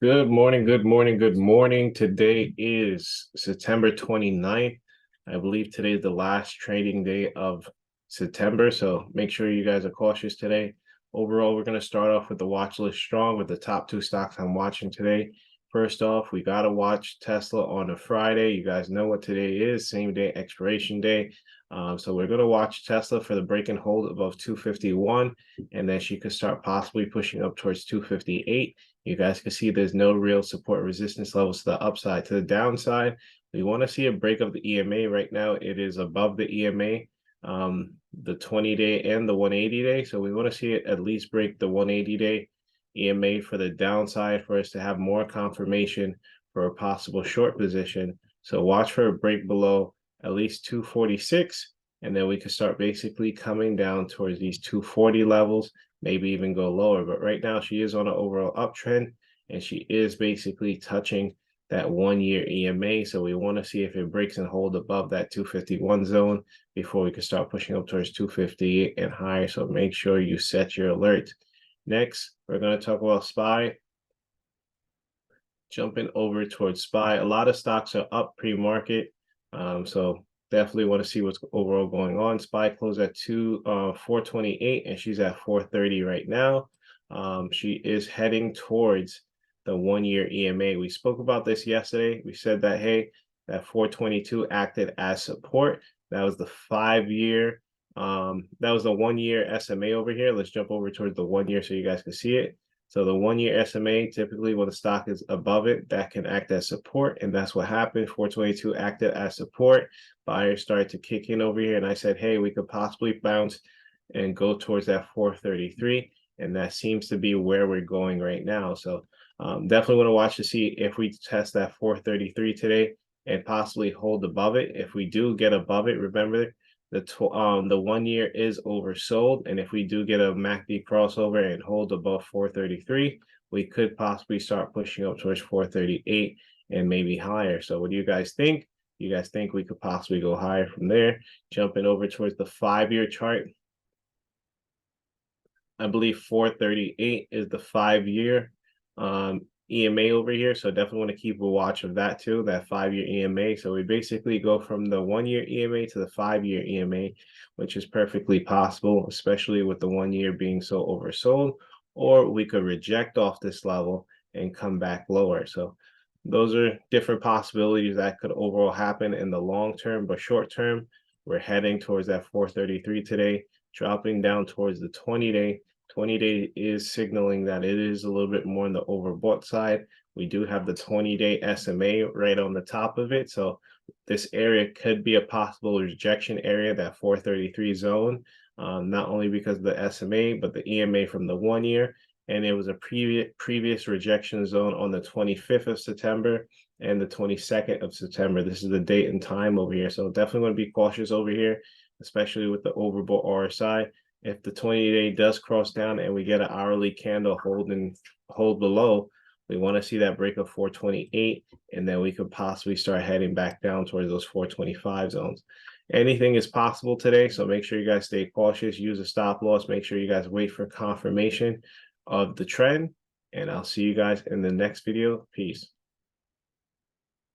Good morning, good morning, good morning. Today is September 29th. I believe today is the last trading day of September, so make sure you guys are cautious today. Overall, we're going to start off with the watch list strong with the top two stocks I'm watching today. First off, we got to watch Tesla on a Friday. You guys know what today is, same day expiration day. So we're going to watch Tesla for the break and hold above 251, and then she could start possibly pushing up towards 258. You guys can see there's no real support resistance levels to the upside. To the downside, we want to see a break of the EMA. Right now, it is above the EMA, the 20-day and the 180-day. So we want to see it at least break the 180-day EMA for the downside for us to have more confirmation for a possible short position. So watch for a break below at least 246, and then we can start basically coming down towards these 240 levels, maybe even go lower. But right now she is on an overall uptrend, and she is basically touching that 1-year EMA. So we want to see if it breaks and hold above that 251 zone before we can start pushing up towards 258 and higher. So make sure you set your alert. Next, we're going to talk about SPY. Jumping over towards SPY, a lot of stocks are up pre-market. So definitely want to see what's overall going on. SPY closed at 428, and she's at 430 right now. She is heading towards the 1-year EMA. We spoke about this yesterday. We said that, hey, that 422 acted as support. That was the 5-year. That was the 1-year SMA over here. Let's jump over towards the 1 year so you guys can see it. So the 1-year SMA, typically when the stock is above it, that can act as support. And that's what happened. 422 acted as support. Buyers started to kick in over here. And I said, hey, we could possibly bounce and go towards that 433. And that seems to be where we're going right now. So definitely want to watch to see if we test that 433 today and possibly hold above it. If we do get above it, remember, the 1 year is oversold, and if we do get a MACD crossover and hold above 433, we could possibly start pushing up towards 438 and maybe higher. So what do you guys think? You guys think we could possibly go higher from there? Jumping over towards the 5-year chart, I believe 438 is the 5-year EMA over here. So definitely want to keep a watch of that too, that 5-year EMA. So we basically go from the 1-year EMA to the 5-year EMA, which is perfectly possible, especially with the 1 year being so oversold. Or we could reject off this level and come back lower. So those are different possibilities that could overall happen in the long term, but short term, we're heading towards that 433 today, dropping down towards the 20-day. 20-day is signaling that it is a little bit more on the overbought side. We do have the 20-day SMA right on the top of it. So this area could be a possible rejection area, that 433 zone, not only because of the SMA, but the EMA from the 1 year. And it was a previous rejection zone on the 25th of September and the 22nd of September. This is the date and time over here. So definitely want to be cautious over here, especially with the overbought RSI. If the 20-day does cross down and we get an hourly candle hold below, we want to see that break of 428, and then we could possibly start heading back down towards those 425 zones. Anything is possible today, so make sure you guys stay cautious, use a stop loss, make sure you guys wait for confirmation of the trend, and I'll see you guys in the next video. Peace.